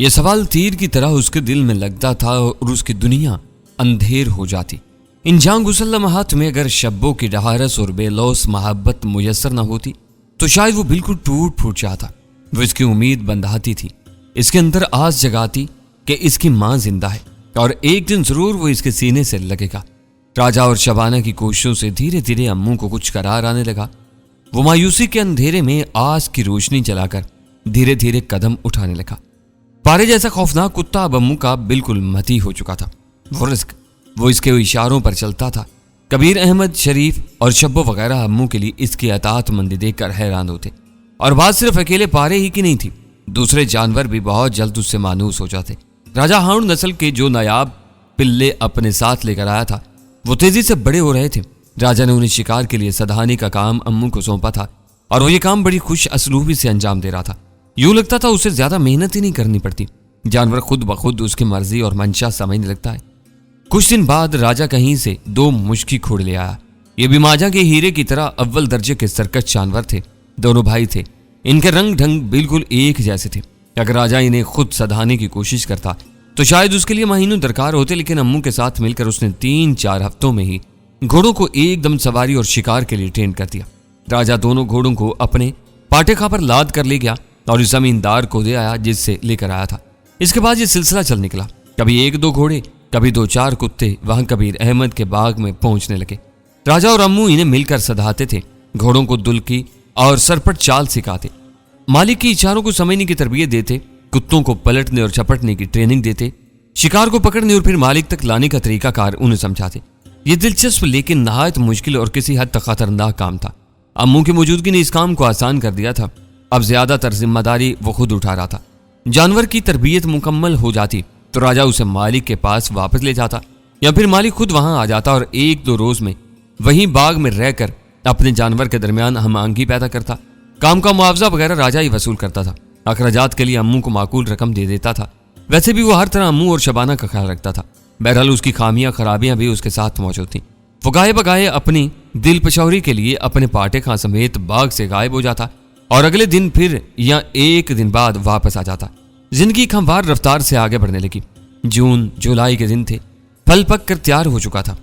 यह सवाल तीर की तरह उसके दिल में लगता था और उसकी दुनिया अंधेर हो जाती। इन जांगुसल लम्हात में अगर शब्बों की डहारस और बेलौस मोहब्बत मुयस्सर न होती तो शायद वो बिल्कुल टूट फूट जाता। वो इसकी उम्मीद बंधाती थी, इसके अंदर आस जगाती कि इसकी माँ जिंदा है और एक दिन जरूर वो इसके सीने से लगेगा। राजा और शबाना की कोशिशों से धीरे धीरे अम्मू को कुछ करार आने लगा। वो मायूसी के अंधेरे में आस की रोशनी जलाकर धीरे धीरे कदम उठाने लगा। पारे जैसा खौफनाक कुत्ता अब अम्मू का बिल्कुल मती हो चुका था। वो इसके इशारों पर चलता था। कबीर अहमद, शरीफ और शब्बो वगैरह अम्मू के लिए इसकी अताअतमंदी देखकर हैरान होते। और बात सिर्फ अकेले पारे ही की नहीं थी, दूसरे जानवर भी बहुत जल्द उससे मानूस हो जाते। राजा हाउंड नस्ल के जो नायाब पिल्ले अपने साथ लेकर आया था वो तेजी से बड़े हो रहे थे। राजा ने उन्हें शिकार के लिए सधाने का काम अम्मू को सौंपा था और वो ये काम बड़ी खुश असलूबी से अंजाम दे रहा था। यूं लगता था उसे ज्यादा मेहनत ही नहीं करनी पड़ती, जानवर खुद ब खुद उसकी मर्जी और मंशा समझने लगता है। कुछ दिन बाद राजा कहीं से 2 मुश्की घोड़े ले आया। ये भी माजा के हीरे की तरह अव्वल दर्जे के सरकश जानवर थे। दोनों भाई थे, इनके रंग ढंग बिल्कुल एक जैसे थे। अगर राजा इन्हें खुद सधाने की कोशिश करता तो शायद उसके लिए महीनों दरकार होते, लेकिन अम्मू के साथ मिलकर उसने 3-4 हफ्तों में ही घोड़ों को एकदम सवारी और शिकार के लिए ट्रेन कर दिया। राजा दोनों घोड़ों को अपने पाटेखा पर लाद कर ले गया और इस जमींदार को दे आया जिससे लेकर आया था। इसके बाद ये सिलसिला चल निकला। कभी 1-2 घोड़े, कभी 2-4 कुत्ते वहां कबीर अहमद के बाग में पहुंचने लगे। राजा और अम्मू इन्हें मिलकर सधाते थे, घोड़ों को दुल्की और सरपट चाल सिखाते, मालिक की इशारों को समझने की तरबियत देते, कुत्तों को पलटने और झपटने की ट्रेनिंग देते, शिकार को पकड़ने और फिर मालिक तक लाने का तरीकाकार उन्हें समझाते। ये दिलचस्प लेकिन नहायत मुश्किल और किसी हद तक खतरनाक काम था। अम्मू की मौजूदगी ने इस काम को आसान कर दिया था। अब ज्यादातर जिम्मेदारी वो खुद उठा रहा था। जानवर की तरबियत मुकम्मल हो जाती तो राजा उसे मालिक के पास वापस ले जाता या फिर मालिक खुद वहां आ जाता और 1-2 रोज में वहीं बाग में रहकर अपने जानवर के दरमियान हमआंगी पैदा करता। काम का मुआवजा वगैरह राजा ही वसूल करता था। अखराजात के लिए अम्मू को माकूल रकम दे देता था। वैसे भी वो हर तरह अम्मू और शबाना का ख्याल रखता था। बहरहाल उसकी खामियां खराबियां भी उसके साथ मौजूद थीं। वो गाये बगाए अपनी दिल पचौरी के लिए अपने पाटे खां समेत बाग से गायब हो जाता और अगले दिन फिर या 1 दिन बाद वापस आ जाता। जिंदगी एक हमवार रफ्तार से आगे बढ़ने लगी। जून जुलाई के दिन थे, फल पक कर तैयार हो चुका था।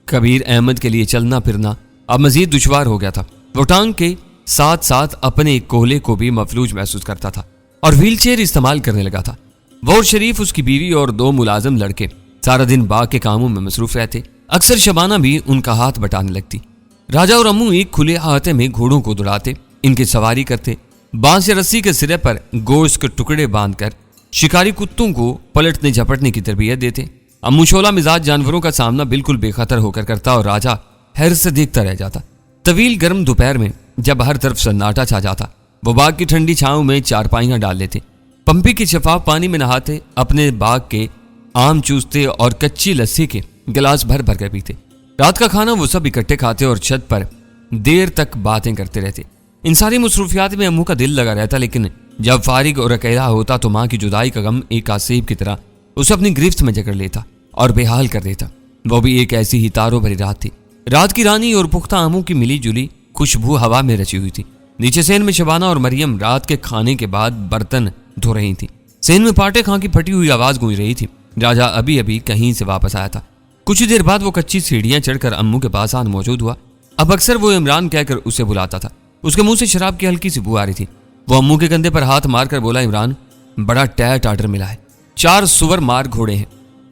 कबीर अहमद के लिए चलना फिरना अब मजीद दुश्वार हो गया था। वो टांग के साथ साथ अपने कोहले को भी मफलूज महसूस करता था और व्हीलचेयर इस्तेमाल करने लगा था। वो और शरीफ, उसकी बीवी और 2 मुलाजिम लड़के सारा दिन बाग के कामों में मसरूफ रहते। अक्सर शबाना भी उनका हाथ बटाने लगती। राजा और अम्मू एक खुले अहाते में घोड़ों को दौड़ाते, इनकी सवारी करते, बांस या रस्सी के सिरे पर गोश्त के टुकड़े बांधकर शिकारी कुत्तों को पलटने झपटने की तरबियत देते। अम्मू शोला मिजाज जानवरों का सामना बिल्कुल बेखतर होकर करता और राजा हैरत से देखता रह जाता। तवील गर्म दोपहर में जब हर तरफ सन्नाटा छा जाता, वो बाग की ठंडी छांव में चारपाइयां डाल लेते, पंपी के शफाफ पानी में नहाते, अपने बाग के आम चूसते और कच्ची लस्सी के गिलास भर भर कर पीते। रात का खाना वो सब इकट्ठे खाते और छत पर देर तक बातें करते रहते। इन सारी मसरूफियात में अम्मू का दिल लगा रहता, लेकिन जब फारिग और अकेला होता तो माँ की जुदाई का गम एक आसेब की तरह उसे अपनी गिरफ्त में जकड़ लेता और बेहाल कर देता। वो भी एक ऐसी ही तारों भरी रात थी। रात की रानी और पुख्ता आमों की मिली जुली खुशबू हवा में रची हुई थी। नीचे सेन में शबाना और मरियम रात के खाने के बाद बर्तन धो रही थी। सेन में पाटे खां की फटी हुई आवाज गूंज रही थी। राजा अभी अभी कहीं से वापस आया था। कुछ देर बाद वो कच्ची सीढ़ियां चढ़कर अम्मू के पास आन मौजूद हुआ। अब अक्सर वो इमरान कहकर उसे बुलाता था। उसके मुंह से शराब की हल्की सी बू आ रही थी। वो अम्मू के कंधे पर हाथ मारकर बोला, इमरान, बड़ा टैट आर्डर मिला है। 4 सुवर मार घोड़े हैं।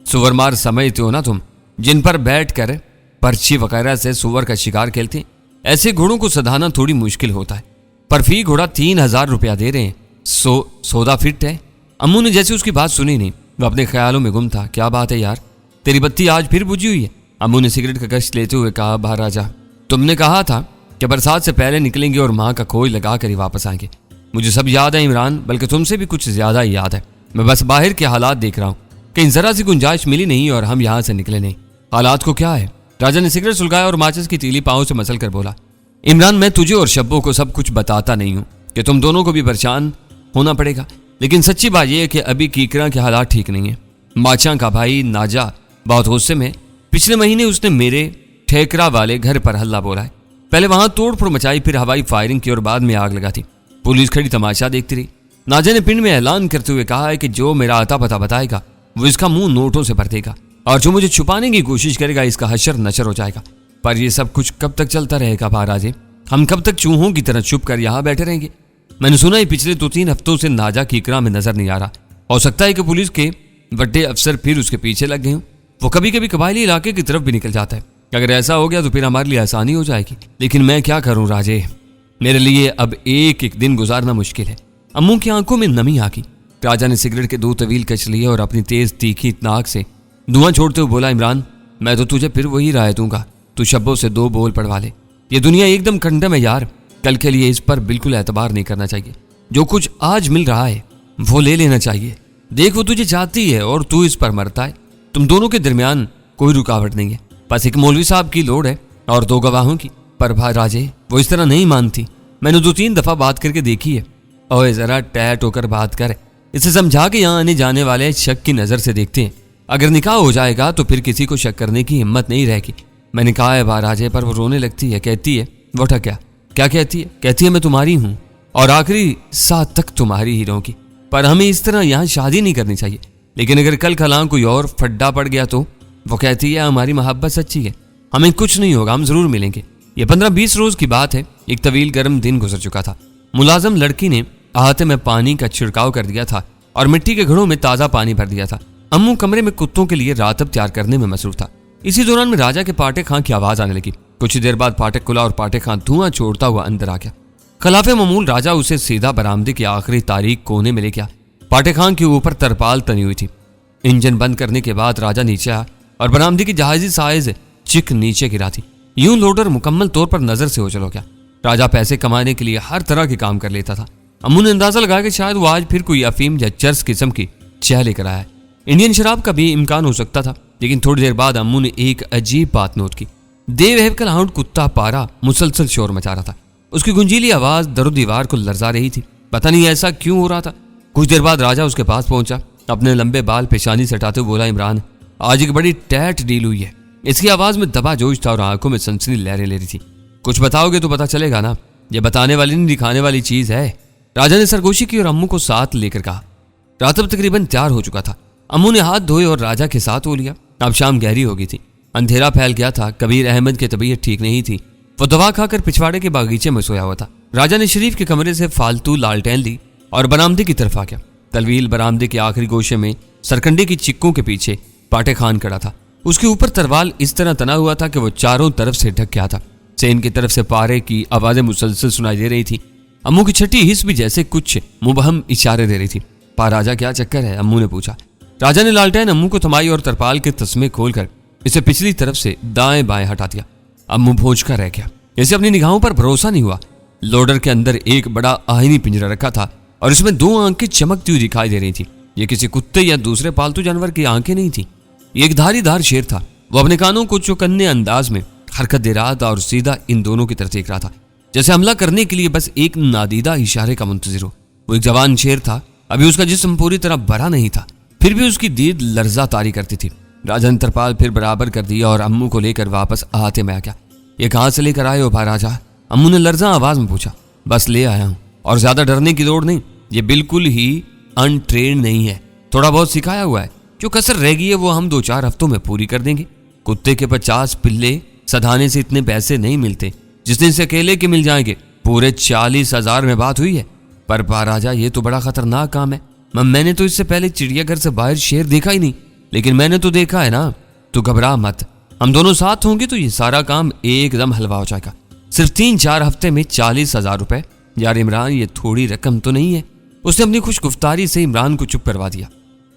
सुवर मार समझते हो ना तुम, जिन पर बैठ कर पर्ची वगैरह से सुवर का शिकार खेलते। ऐसे घोड़ों को सधाना थोड़ी मुश्किल होता है, पर फी घोड़ा 3000 रुपया दे रहे हैं। सौदा फिट है। अम्मू ने जैसे उसकी बात सुनी नहीं, वह अपने ख्यालों में गुम था। क्या बात है यार, तेरी बत्ती आज फिर बुझी हुई है। अम्मू ने सिगरेट का कश लेते हुए कहा, बाहर राजा, तुमने कहा था कि बरसात से पहले निकलेंगे और माँ का खोज लगा कर ही वापस आएंगे। मुझे सब याद है इमरान, बल्कि तुमसे भी कुछ ज्यादा ही याद है। मैं बस बाहर के हालात देख रहा हूँ, कहीं जरा सी गुंजाइश मिली नहीं और हम यहाँ से निकले नहीं। हालात को क्या है? राजा ने सिगरेट सुलगाया और माचिस की तीली पाँव से मसल कर बोला, इमरान, मैं तुझे और शब्बों को सब कुछ बताता नहीं हूँ कि तुम दोनों को भी परेशान होना पड़ेगा, लेकिन सच्ची बात यह है कि अभी कीकरा के हालात ठीक नहीं है। माचा का भाई नाजा बहुत गुस्से में। पिछले महीने उसने मेरे ठेकरा वाले घर पर हल्ला बोला है। पहले वहां तोड़ फोड़ मचाई, फिर हवाई फायरिंग की और बाद में आग लगा थी। पुलिस खड़ी तमाशा देखती रही। नाजा ने पिंड में ऐलान करते हुए कहा है कि जो मेरा आता पता बताएगा वो इसका मुंह नोटों से भर देगा, और जो मुझे छुपाने की कोशिश करेगा इसका हशर नशर हो जाएगा। पर यह सब कुछ कब तक चलता रहेगा महाराजे? हम कब तक चूहों की तरह चुप कर यहाँ बैठे रहेंगे? मैंने सुना है पिछले 2-3 हफ्तों से नाजा की इकरा में नजर नहीं आ रहा। हो सकता है कि पुलिस के बड़े अफसर फिर उसके पीछे लग गए हों। वो कभी कभी कबायली इलाके की तरफ भी निकल जाता है। अगर ऐसा हो गया तो फिर हमारे लिए आसानी हो जाएगी। लेकिन मैं क्या करूं राजे, मेरे लिए अब एक एक दिन गुजारना मुश्किल है। अम्मू की आंखों में नमी आ गई। राजा ने सिगरेट के 2 तवील कच लिए और अपनी तेज तीखी नाक से धुआं छोड़ते हुए बोला, इमरान मैं तो तुझे फिर वही राय दूंगा, तू शब्बों से 2 बोल पढ़वा ले। ये दुनिया एकदम कंडम है यार, कल के लिए इस पर बिल्कुल एतबार नहीं करना चाहिए। जो कुछ आज मिल रहा है वो ले लेना चाहिए। देख वो तुझे चाहती है और तू इस पर मरता है। तुम दोनों के दरमियान कोई रुकावट नहीं है, बस एक मौलवी साहब की लोड़ है और 2 गवाहों की। पर भाई राजे वो इस तरह नहीं मानती। मैंने 2-3 दफा बात करके देखी है। ओए जरा टैट होकर बात कर, इसे समझा के यहाँ आने जाने वाले शक की नजर से देखते हैं। अगर निकाह हो जाएगा तो फिर किसी को शक करने की हिम्मत नहीं रहेगी। मैंने कहा है महाराजे, पर वो रोने लगती है, कहती है वो ठक्या क्या कहती है? कहती है मैं तुम्हारी हूँ और आखिरी साथ तक तुम्हारी ही रहूंगी। पर हमें इस तरह यहाँ शादी नहीं करनी चाहिए। लेकिन अगर कल खलां कोई और फड्डा पड़ गया तो? वो कहती है हमारी मोहब्बत सच्ची है, हमें कुछ नहीं होगा, हम जरूर मिलेंगे। ये 15-20 रोज की बात है। एक तवील गर्म दिन गुजर चुका था। मुलाजम लड़की ने अहाते में पानी का छिड़काव कर दिया था और मिट्टी के घड़ों में ताज़ा पानी भर दिया था। अम्मू कमरे में कुत्तों के लिए रातब तैयार करने में मसरूफ था। इसी दौरान में राजा के पाटे खां की आवाज आने लगी। कुछ ही देर बाद फाटक खुला और पाटे खां धुआं छोड़ता हुआ अंदर आ गया। खिलाफे मामूल राजा उसे सीधा बरामदे की आखिरी तारीख कोने में ले गया। पाटे खां के ऊपर तरपाल तनी हुई थी। इंजन बंद करने के बाद राजा नीचे आया और बरामदे की जहाजी साइज चिक नीचे गिरा थी। यूं लोडर मुकम्मल तौर पर नजर से ओझल हो गया। राजा पैसे कमाने के लिए हर तरह के काम कर लेता था। अम्मू ने अंदाजा लगाया कि शायद वो आज फिर कोई अफीम या चर्स किस्म की चाय लेकर आया है। इंडियन शराब का भी इम्कान हो सकता था। लेकिन थोड़ी देर बाद अम्मू ने एक अजीब बात नोट की। देव का हाउंड कुत्ता पारा मुसलसल शोर मचा रहा था। उसकी गुंजीली आवाज दरो दीवार को लरजा रही थी। पता नहीं ऐसा क्यों हो रहा था। कुछ देर बाद राजा उसके पास पहुंचा। अपने लंबे बाल पेशानी से हटाते हुए बोला, इमरान आज एक बड़ी टैट डील हुई है। इसकी आवाज में दबा जोश था और आंखों में सनसनी लहरें ले रही थी। कुछ बताओगे तो पता चलेगा ना, ये बताने वाली नहीं दिखाने वाली चीज है। राजा ने सरगोशी की और अम्मू को साथ लेकर कहा। रातब तकरीबन तैयार हो चुका था। अम्मू ने हाथ धोए और राजा के साथ हो लिया। अब शाम गहरी हो गई थी। अंधेरा फैल गया था। कबीर अहमद की तबीयत ठीक नहीं थी। वो दवा खाकर पिछवाड़े के बागीचे में सोया हुआ था। राजा ने शरीफ के कमरे से फालतू लालटेन ली और बरामदे की तरफ आ गया। तलवील बरामदे के आखिरी गोशे में सरकंडे की चिक्कों के पीछे पाटे खान खड़ा था। उसके ऊपर तरवाल इस तरह तना हुआ था कि वो चारों तरफ से ढक गया था। सेन की तरफ से पारे की आवाजें मुसलसल सुनाई दे रही थी। अम्मू की छठी हिस्स भी जैसे कुछ मुबहम इशारे दे रही थी। पा राजा क्या चक्कर है? अम्मू ने पूछा। राजा ने लालटेन अम्मू को थमाई और तरपाल के तस्मे खोलकर इसे पिछली तरफ से दाएं बाएं हटा दिया। अम्मू भोज कर रह गया। इसे अपनी निगाहों पर भरोसा नहीं हुआ। लोडर के अंदर एक बड़ा आहिनी पिंजरा रखा था और इसमें 2 आंखें चमकती हुई दिखाई दे रही थी। ये किसी कुत्ते या दूसरे पालतू जानवर की आंखें नहीं थी। ये एक धारीदार शेर था। वो अपने कानों को चौकन्ने अंदाज में हरकत दे रहा था और सीधा इन दोनों की तरफ देख रहा था, जैसे हमला करने के लिए बस एक नादीदा इशारे का मुंतजिर हो। वो एक जवान शेर था। अभी उसका जिस्म पूरी तरह भरा नहीं था, फिर भी उसकी दीद लर्जा तारी करती थी। राजा ने तरपाल फिर बराबर कर दिया और अम्मू को लेकर वापस आते में आ गया। ये कहाँ से लेकर आए हो भा राजा? अम्मू ने लर्जा आवाज में पूछा। बस ले आया हूँ और ज्यादा डरने की लोड़ नहीं। ये बिल्कुल ही अनट्रेन नहीं है, थोड़ा बहुत सिखाया हुआ है। जो कसर रह गई है वो हम 2-4 हफ्तों में पूरी कर देंगे। कुत्ते के 50 पिल्ले सधाने से इतने पैसे नहीं मिलते जितने से अकेले के मिल जाएंगे। पूरे 40,000 में बात हुई है। पर भा राजा ये तो बड़ा खतरनाक काम है। मैंने तो इससे पहले चिड़ियाघर से बाहर शेर देखा ही नहीं, लेकिन मैंने तो देखा है ना। तो घबरा मत, हम दोनों साथ होंगे तो ये सारा काम एकदम हलवा हो जाएगा। सिर्फ 3-4 हफ्ते में 40,000 रुपए। यार इमरान ये थोड़ी रकम तो नहीं है। उसने अपनी खुशगुफ्तारी से इमरान को चुप करवा दिया।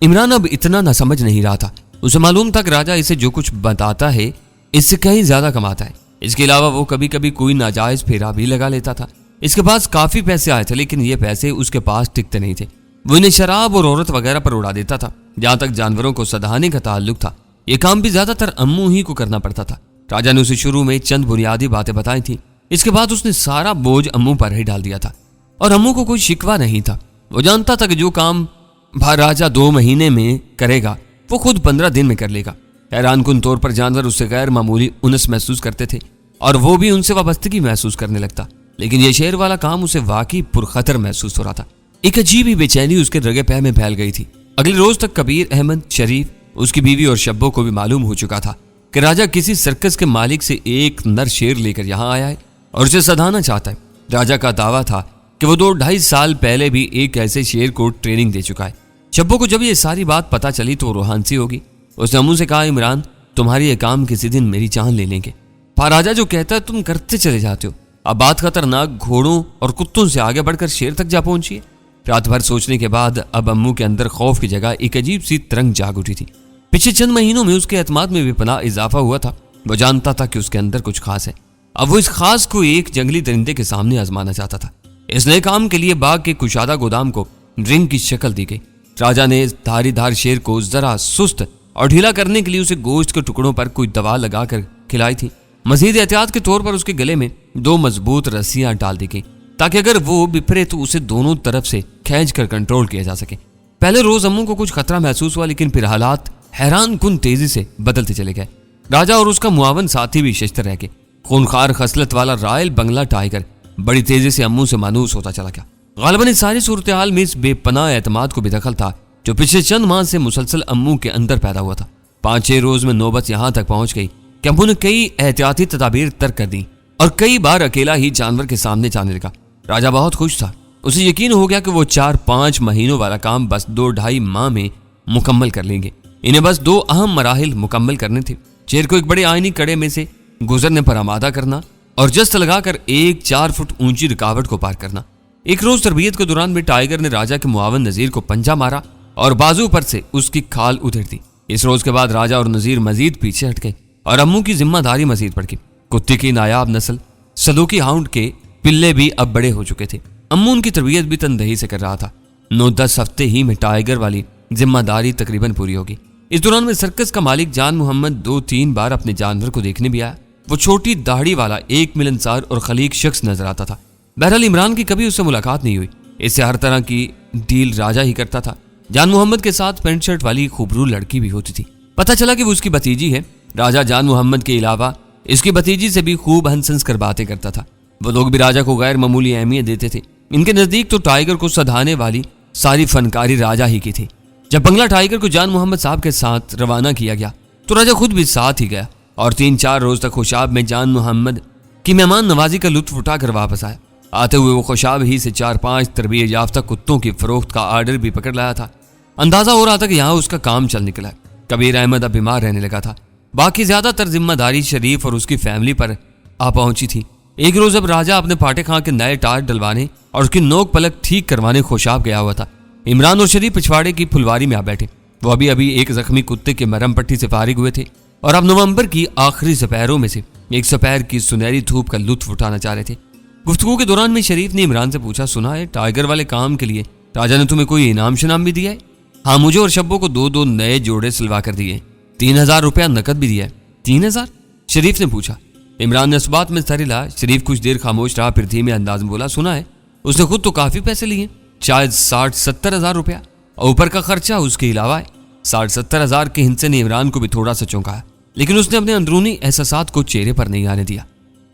इमरान अब इतना ना समझ नहीं रहा था। उसे मालूम था कि राजा इसे जो कुछ बताता है इससे कहीं ज्यादा कमाता है। इसके अलावा वो कभी कभी कोई नाजायज फेरा भी लगा लेता था। इसके पास काफी पैसे आए थे, लेकिन ये पैसे उसके पास टिकते नहीं थे। वो इन्हें शराब और औरत वगैरह पर उड़ा देता था। जहां तक जानवरों को सधाने का ताल्लुक था, ये काम भी ज्यादातर अम्मू ही को करना पड़ता था। राजा ने उसे शुरू में चंद बुनियादी बातें बताई थी। इसके बाद उसने सारा बोझ अम्मू पर ही डाल दिया था और अम्मू को कोई शिकवा नहीं था। वो जानता था कि जो काम भा राजा 2 महीने में करेगा वो खुद 15 दिन में कर लेगा। हैरानकुन तौर पर जानवर उससे गैर मामूली उनस महसूस करते थे और वो भी उनसे वाबस्तगी महसूस करने लगता। लेकिन ये शेर वाला काम उसे वाकई पुरखतर महसूस हो रहा था। एक अजीब ही बेचैनी उसके रगे पैर में फैल गई थी। अगले रोज तक कबीर अहमद, शरीफ, उसकी बीवी और शब्बो को भी मालूम हो चुका था कि राजा किसी सर्कस के मालिक से एक नर शेर लेकर यहाँ आया है और उसे सधाना चाहता है। राजा का दावा था कि वो 2-2.5 साल पहले भी एक ऐसे शेर को ट्रेनिंग दे चुका है। शब्बो को जब ये सारी बात पता चली तो रोहानसी होगी। उसने अम्मू से कहा, इमरान, तुम्हारी ये काम किसी दिन मेरी जान ले लेंगे। राजा जो कहता है तुम करते चले जाते हो। अब बात खतरनाक घोड़ों और कुत्तों से आगे बढ़कर शेर तक जा पहुंची है। रात भर सोचने के बाद अब अम्मू के अंदर खौफ की जगह एक अजीब सी तरंग जाग उठी थी। पिछले चंद महीनों में उसके एतमाद में बेपनाह इजाफा हुआ था। वो जानता था कि उसके अंदर कुछ खास है। अब वो इस खास को एक जंगली दरिंदे के सामने आजमाना चाहता था। इस नए काम के लिए बाग के कुशादा गोदाम को रिंग की शक्ल दी गई। राजा ने धारीदार शेर को जरा सुस्त और ढीला करने के लिए उसे गोश्त के टुकड़ों पर कोई दवा लगाकर खिलाई थी। मजीद एहतियात के तौर पर उसके गले में 2 मजबूत रस्सियां डाल दी गई ताकि अगर वो बिफरे तो उसे दोनों तरफ से खींच कर कंट्रोल किया जा सके। पहले रोज अम्मू को कुछ खतरा महसूस हुआ, लेकिन फिर हालात हैरान कुन तेजी से बदलते चले गए। राजा और उसका मुआवन साथी भी शिश्त रह गए। खूनखार खसलत वाला रॉयल बंगला टाइगर बड़ी तेजी से अम्मू से मानूस होता चला गया। गालिबन इस सारी सूरत हाल में इस बेपनाह एतमाद को बेदखल था जो पिछले चंद माह से मुसलसल अम्मू के अंदर पैदा हुआ था। 5-6 रोज में नौबत यहाँ तक पहुंच गई कि अम्मू ने कई एहतियाती तदाबीर तर्क कर दी और कई बार अकेला ही जानवर के सामने जाने लगा। राजा बहुत खुश था। उसे यकीन हो गया कि वो 4-5 महीनों वाला काम बस 2-2.5 माह में मुकम्मल कर लेंगे। इन्हें बस 2 अहम मराहिल मुकम्मल करने थे। शेर को एक बड़े आईनी कड़े में से गुजरने पर आमादा करना और जस्त लगाकर एक 4 फुट ऊंची रुकावट को पार करना। एक रोज तरबियत के दौरान भी टाइगर ने राजा के मुआवन नजीर को पंजा मारा और बाजू पर से उसकी खाल उधेड़ दी। इस रोज के बाद राजा और नजीर मजीद पीछे हट गए और अम्मू की जिम्मेदारी मजीद बढ़ गई। कुत्ते की नायाब नस्ल सलूकी हाउंड के पिल्ले भी अब बड़े हो चुके थे। अम्मू उनकी तरबियत भी तनदही से कर रहा था। 9-10 हफ्ते ही में टाइगर वाली जिम्मेदारी तकरीबन पूरी होगी। इस दौरान में सर्कस का मालिक जान मोहम्मद 2-3 बार अपने जानवर को देखने भी आया। वो छोटी दाढ़ी वाला एक मिलनसार और खलीक शख्स नजर आता था। बहरहाल इमरान की कभी उससे मुलाकात नहीं हुई। इससे हर तरह की डील राजा ही करता था। जान मोहम्मद के साथ पेंट शर्ट वाली खूबरू लड़की भी होती थी। पता चला कि वो उसकी भतीजी है। राजा जान मोहम्मद के अलावा इसकी भतीजी से भी खूब हंस कर बातें करता था। वो लोग भी राजा को गैर मामूली अहमियत देते थे। इनके नजदीक तो टाइगर को सधाने वाली सारी फनकारी राजा ही की थी। जब बंगला टाइगर को जान मोहम्मद साहब के साथ रवाना किया गया तो राजा खुद भी साथ ही गया और 3-4 रोज तक खुशाब में जान मोहम्मद की मेहमान नवाजी का लुत्फ उठाकर वापस आया। आते हुए वो खुशाब ही से 4-5 तरबियत याफ्ता कुत्तों की फरोख्त का आर्डर भी पकड़ लाया था। अंदाजा हो रहा था कि यहाँ उसका काम चल निकला। कबीर अहमद अब बीमार रहने लगा था। बाकी ज्यादातर जिम्मेदारी शरीफ और उसकी फैमिली पर आ पहुंची थी। एक रोज अब राजा अपने फाटे खां के नए टाट डलवाने और उसकी नोक पलक ठीक करवाने खुशाब गया हुआ था। इमरान और शरीफ पिछवाड़े की फुलवारी में आ बैठे। वो अभी एक जख्मी कुत्ते के मरहम पट्टी से फारिग हुए थे और अब नवंबर की आखिरी सपहरों में से एक सपहर की सुनहरी धूप का लुत्फ उठाना चाह रहे थे। गुफ्तगू के दौरान में शरीफ ने इमरान से पूछा, सुना है टाइगर वाले काम के लिए राजा ने तुम्हें कोई इनाम शनाम भी दिया है? हाँ, मुझे और शब्बों को 2-2 नए जोड़े सिलवा कर दिए। 3000 रुपया नकद भी दिया है। 3000? शरीफ ने पूछा। इमरान ने इस बात में सर हिला। शरीफ कुछ देर खामोश रहा, फिर धीमे अंदाज में बोला, सुना है उसने खुद तो काफी पैसे लिए, शायद 60-70 हजार रुपया और ऊपर का खर्चा उसके अलावा है। 60-70 हजार के हिंसे ने इमरान को भी थोड़ा सा चौंकाया, लेकिन उसने अपने अंदरूनी एहसासात को चेहरे पर नहीं आने दिया।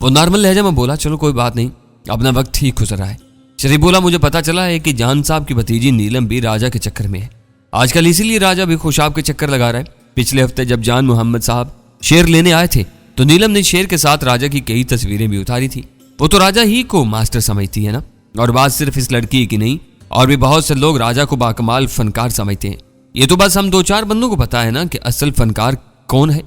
वो नॉर्मल लहजे में बोला, चलो कोई बात नहीं, अपना वक्त ठीक गुजर रहा है। शरीफ बोला, मुझे पता चला है कि जान साहब की भतीजी नीलम भी राजा के चक्कर में है आजकल, इसीलिए राजा भी खुशाब के चक्कर लगा रहा है। पिछले हफ्ते जब जान मोहम्मद साहब शेर लेने आए थे तो नीलम ने शेर के साथ राजा की कई तस्वीरें भी उतारी थी। वो तो राजा ही को मास्टर समझती है ना। और बात सिर्फ इस लड़की की नहीं, और भी बहुत से लोग राजा को बाकमाल फनकार समझते हैं। ये तो बस हम 2-4 बंदों को पता है ना कि असल फनकार कौन है।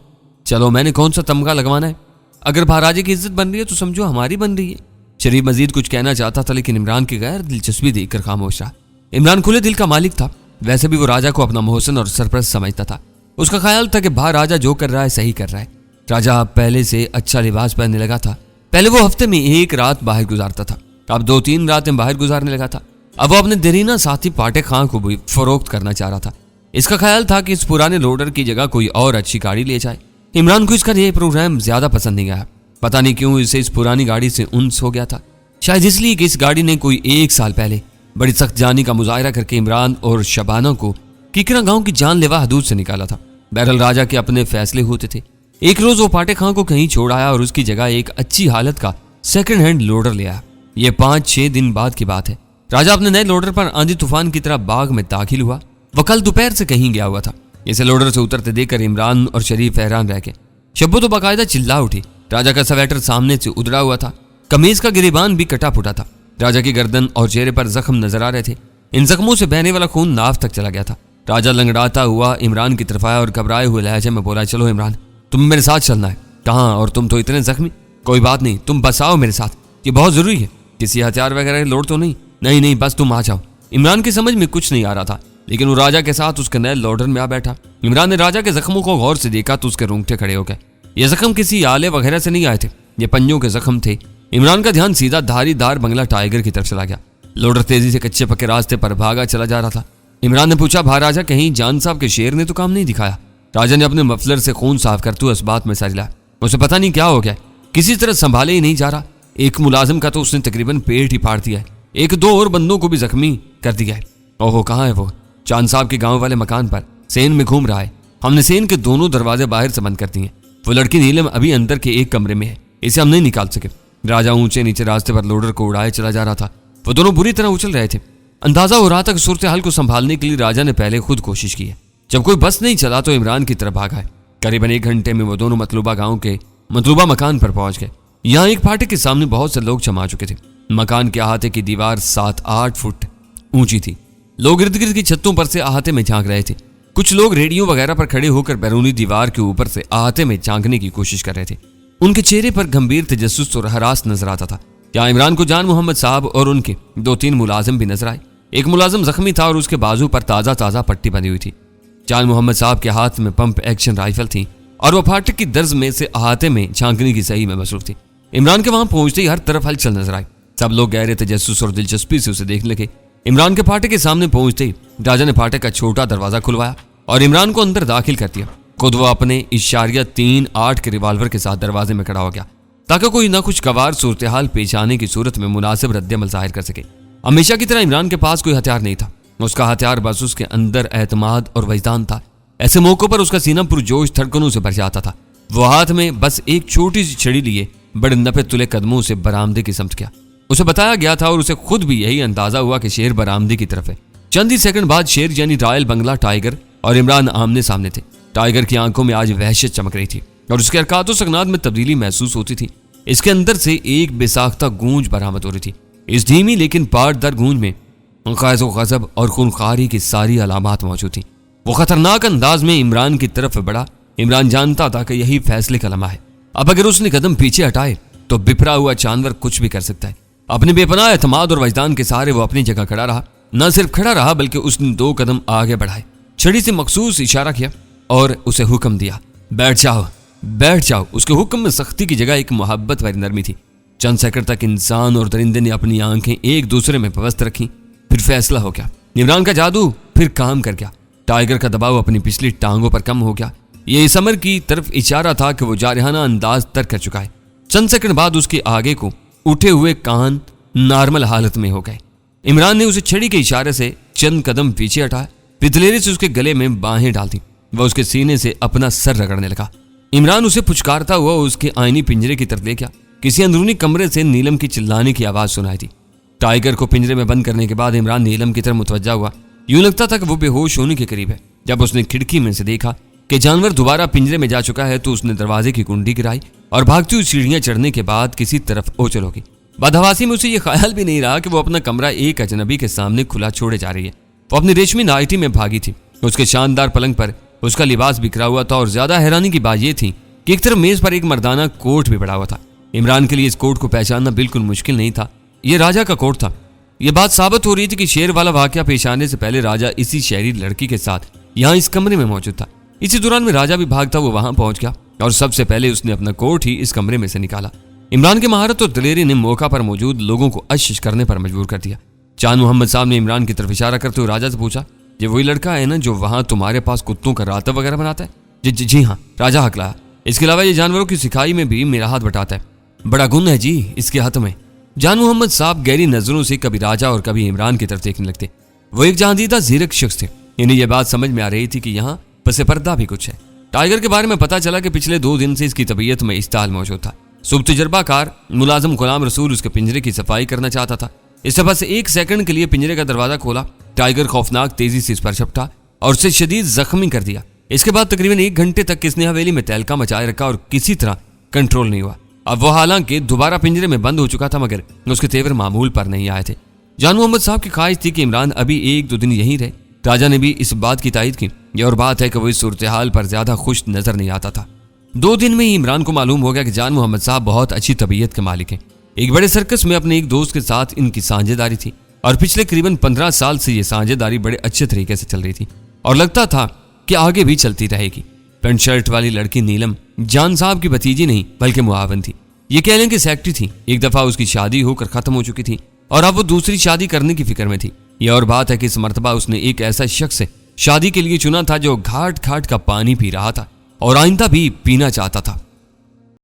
चलो, मैंने कौन सा तमगा लगवाना है? अगर महाराजे की इज्जत बन रही है तो समझो हमारी बन रही है। शरीफ मजीद कुछ कहना चाहता था, लेकिन इमरान की गैर दिलचस्पी देखकर खामोश रहा। इमरान खुले दिल का मालिक था। वैसे भी वो राजा को अपना मोहसिन और सरप्रस्त समझता था। उसका ख्याल था कि भा राजा जो कर रहा है सही कर रहा है। राजा पहले से अच्छा लिबास पहनने लगा था। पहले वो हफ्ते में 1 रात बाहर गुजारता था, अब 2-3 रातें बाहर गुजारने लगा था। अब वो अपने देरीना साथी पाटे खां को भी फरोख्त करना चाह रहा था। इसका ख्याल था कि इस पुराने लोडर की जगह कोई और अच्छी गाड़ी ले जाए। इमरान को इसका यह प्रोग्राम ज्यादा पसंद नहीं आया। पता नहीं क्यों इसे इस पुरानी गाड़ी से उन्स हो गया था। शायद इसलिए कि इस गाड़ी ने कोई 1 साल पहले बड़ी सख्त जानी का मुजाहरा करके इमरान और शबाना को किकरा गांव की जानलेवा हदूद से निकाला था। बहरहाल राजा के अपने फैसले होते थे। एक रोज वो पाटे खां को कहीं छोड़ आया और उसकी जगह एक अच्छी हालत का सेकंड हैंड लोडर ले आया। ये 5-6 दिन बाद की बात है। राजा अपने नए लोडर पर आंधी तूफान की तरह बाग में दाखिल हुआ। वह कल दोपहर से कहीं गया हुआ था। इसे लोडर से उतरते देखकर इमरान और शरीफ हैरान रह गए। शब्बो तो बाकायदा चिल्ला उठी। राजा का स्वेटर सामने से उधड़ा हुआ था, कमीज का गिरेबान भी कटा फुटा था। राजा की गर्दन और चेहरे पर जख्म नजर आ रहे थे। इन जख्मों से बहने वाला खून नाव तक चला गया था। राजा लंगड़ाता हुआ इमरान की तरफ आया और घबराए हुए लहजे में बोला, चलो इमरान, तुम्हें मेरे साथ चलना है। कहाँ? और तुम तो इतने जख्मी। कोई बात नहीं, तुम बस आओ मेरे साथ, ये बहुत जरूरी है। किसी हथियार वगैरह की लोड तो नहीं? नहीं, बस तुम आ जाओ। इमरान की समझ में कुछ नहीं आ रहा था, लेकिन वो राजा के साथ उसके नए लोडर में आ बैठा। इमरान ने राजा के जख्मों को गौर से देखा तो उसके रोंगटे खड़े हो गए। ये जख्म किसी आले वगैरह से नहीं आए थे, ये पंजों के जख्म थे। इमरान का ध्यान सीधा धारीदार बंगला टाइगर की तरफ चला गया। लोडर तेजी से कच्चे पक्के रास्ते पर भागा चला जा रहा था। इमरान ने पूछा, महाराजा, कहीं जान साहब के शेर ने तो काम नहीं दिखाया? राजा ने अपने मफलर से खून साफ करते हुए इस बात में सर हिलाया। उसे पता नहीं क्या हो गया, किसी तरह संभाले ही नहीं जा रहा। एक मुलाजिम का तो उसने तकरीबन पेट ही फाड़ दिया है, एक दो और बंदों को भी जख्मी कर दिया है। ओहो, कहाँ है वो? चांद साहब के गांव वाले मकान पर सेन में घूम रहा है। हमने सेन के दोनों दरवाजे बाहर से बंद कर दिए। वो लड़की नीलम अभी अंदर के एक कमरे में है, इसे हम नहीं निकाल सके। राजा ऊंचे नीचे रास्ते पर लोडर को उड़ाए चला जा रहा था। वो दोनों बुरी तरह उछल रहे थे। अंदाजा हो रहा था कि सूरत हाल को संभालने के लिए राजा ने पहले खुद कोशिश की है। जब कोई बस नहीं चला तो इमरान की तरफ भागा है। करीबन 1 घंटे में वो दोनों मतलूबा गांव के मतलूबा मकान पर पहुंच गए। यहाँ एक फाटक के सामने बहुत से लोग जमा चुके थे। मकान के अहाते की दीवार 7-8 फुट ऊंची थी। लोग इर्द गिर्द की छतों पर से अहाते में झांक रहे थे। कुछ लोग रेडियो वगैरह पर खड़े होकर बैरूनी दीवार के ऊपर से अहाते में झांकने की कोशिश कर रहे थे। उनके चेहरे पर गंभीर तजस्सुस और हरास नजर आता था। यहाँ इमरान को जान मोहम्मद साहब और उनके 2-3 मुलाजिम भी नजर आए। एक मुलाजिम जख्मी था और उसके बाजू पर ताज़ा पट्टी बनी हुई थी। जान मोहम्मद साहब के हाथ में पंप एक्शन राइफल थी और वह फाटक की दर्ज में से अहाते में झांकने की सही में मसरूफ थी। इमरान के वहां पहुंचते ही हर तरफ हलचल नजर आई। सब लोग गहरे तजस्सुस और दिलचस्पी से उसे देखने लगे। इमरान के फाटक के सामने पहुंचते ही राजा ने फाटक का छोटा दरवाजा खुलवाया और इमरान को अंदर दाखिल कर दिया। खुद वो अपने 3.8 के रिवाल्वर के साथ दरवाजे में खड़ा हो गया ताकि कोई ना कुछ गवार सूरत हाल पेश आने की सूरत में मुनासिब रद्द-ए-अमल जाहिर कर सके। हमेशा की तरह इमरान के पास कोई हथियार नहीं था। उसका हथियार बस उसके अंदर एतमाद और वजदान था। ऐसे मौकों पर उसका सीना पुरजोश धड़कनों से भर जाता था। वो हाथ में बस एक छोटी सी छड़ी लिए बड़े नफे तुले कदमों से बरामदे की समत गया। उसे बताया गया था और उसे खुद भी यही अंदाजा हुआ कि शेर बरामदे की तरफ है। चंद ही सेकंड बाद शेर यानी रॉयल बंगला टाइगर और इमरान आमने सामने थे। टाइगर की आंखों में आज वहशत चमक रही थी और उसके हरकत सकनात में तब्दीली महसूस होती थी। इसके अंदर से एक बेसाख्ता गूंज बरामद हो रही थी। इस धीमी लेकिन पारदर गूंज में ग़ज़ब व गज़ब और खूनखारी की सारी अलामात मौजूद थी। वो खतरनाक अंदाज में इमरान की तरफ बढ़ा। इमरान जानता था कि यही फैसले का लम्हा है। अब अगर उसने कदम पीछे हटाए तो बिफरा हुआ जानवर कुछ भी कर सकता है। अपने बेपनाह एतमाद और वजदान के सहारे वो अपनी जगह खड़ा रहा। न सिर्फ खड़ा रहा बल्कि उसने 2 कदम आगे बढ़ाए, छड़ी से मखसूस इशारा किया और उसे हुक्म दिया, बैठ जाओ, बैठ जाओ। उसके हुक्म में सख्ती की जगह एक मोहब्बत वाली नरमी थी। चंद सेकंड तक इंसान और दरिंदे ने अपनी आंखें एक दूसरे में पवस्त रखी। फिर फैसला हो गया। इमरान का जादू फिर काम कर गया। टाइगर का दबाव अपनी पिछली टांगों पर कम हो गया। यह इस अमर की तरफ इशारा था कि वो जारहाना अंदाज तर्क कर चुका है। चंद सेकंड बाद उसके आगे को उठे हुए कान नॉर्मल हालत में हो गए। इमरान ने उसे छड़ी के इशारे से चंद कदम पीछे हटाया। पितलेरे से उसके गले में बाहें डाल दी। वह उसके सीने से अपना सर रगड़ने लगा। इमरान उसे पुचकारता हुआ उसके आईनी पिंजरे की तरफ ले गया। किसी अंदरूनी कमरे से नीलम की चिल्लाने की आवाज सुनाई थी। टाइगर को पिंजरे में बंद करने के बाद इमरान नीलम की तरफ मुतवज्जा हुआ। यूं लगता था कि वो बेहोश होने के करीब है। जब उसने खिड़की में से देखा कि जानवर दोबारा पिंजरे में जा चुका है तो उसने दरवाजे की कुंडी गिराई और भागती हुई सीढ़ियां चढ़ने के बाद किसी तरफ ओचल होगी। बदहवासी में उसे यह ख्याल भी नहीं रहा कि वो अपना कमरा एक अजनबी के सामने खुला छोड़े जा रही है। वो अपनी रेशमी नाइटी में भागी थी। उसके शानदार पलंग पर उसका लिबास बिखरा हुआ था और ज्यादा हैरानी की बात यह थी कि एक तरफ मेज पर एक मर्दाना कोट भी पड़ा हुआ था। इमरान के लिए इस कोट को पहचानना बिल्कुल मुश्किल नहीं था। यह राजा का कोट था। यह बात साबित हो रही थी कि शेर वाला वाकया पेश आने से पहले राजा इसी शहरी लड़की के साथ यहाँ इस कमरे में मौजूद था। इसी दौरान में राजा भी भागता वो वहां पहुंच गया और सबसे पहले उसने अपना कोट ही इस कमरे में से निकाला। इमरान की महारत और दलेरी ने मौका पर मौजूद लोगों को अशिश करने पर मजबूर कर दिया। चांद मोहम्मद साहब ने इमरान की तरफ इशारा करते हुए राजा से पूछा, ये वही लड़का है ना जो वहां तुम्हारे पास कुत्तों का रातब वगैरह बनाता है? जी हाँ, राजा हकलाया। इसके अलावा ये जानवरों की सिखाई में भी मेरा हाथ बटाता है। बड़ा गुण है जी इसके हाथ में। जान मोहम्मद साहब गहरी नजरों से कभी राजा और कभी इमरान की तरफ देखने लगते। वो एक जहांदीदा जीरक शख्स थे। इन्हें यह बात समझ में आ रही थी कि यहाँ पसे पर्दा भी कुछ है। टाइगर के बारे में पता चला कि पिछले 2 दिन से इसकी तबीयत में इश्ताल मौजूद था। सुबह तजर्बाकार मुलाजिम गुलाम रसूल उसके पिंजरे की सफाई करना चाहता था। इससे बस 1 सेकंड के लिए पिंजरे का दरवाजा खोला। टाइगर खौफनाक तेजी से इस पर झपटा और उसे शदीद जख्मी कर दिया। इसके बाद तकरीबन 1 घंटे तक इसने हवेली में तहलका मचाए रखा और किसी तरह कंट्रोल नहीं हुआ। अब वो हालांकि दोबारा पिंजरे में बंद हो चुका था, मगर उसके तेवर मामूल पर नहीं आए थे। जान मोहम्मद साहब की ख्वाहिश थी कि इमरान अभी 1-2 दिन यहीं रहे। राजा ने भी इस बात की तायद की। ये और बात है कि वो इस सूरत हाल पर ज्यादा खुश नजर नहीं आता था। 2 दिन में ही इमरान को मालूम हो गया कि जान मोहम्मद साहब बहुत अच्छी तबीयत के मालिक हैं। एक बड़े सर्कस में अपने एक दोस्त के साथ इनकी साझेदारी थी और पिछले करीबन 15 साल से ये साझेदारी बड़े अच्छे तरीके से चल रही थी और लगता था कि आगे भी चलती रहेगी। पेंट शर्ट वाली लड़की नीलम जान साहब की भतीजी नहीं बल्कि मुआवन थी। ये कह लें कि सेक्रेटरी थी। एक दफा उसकी शादी होकर खत्म हो चुकी थी और अब वो दूसरी शादी करने की फिक्र में थी। यह और बात है कि इस मर्तबा उसने एक ऐसा शख्स से शादी के लिए चुना था जो घाट घाट का पानी पी रहा था और आइंदा भी पीना चाहता था।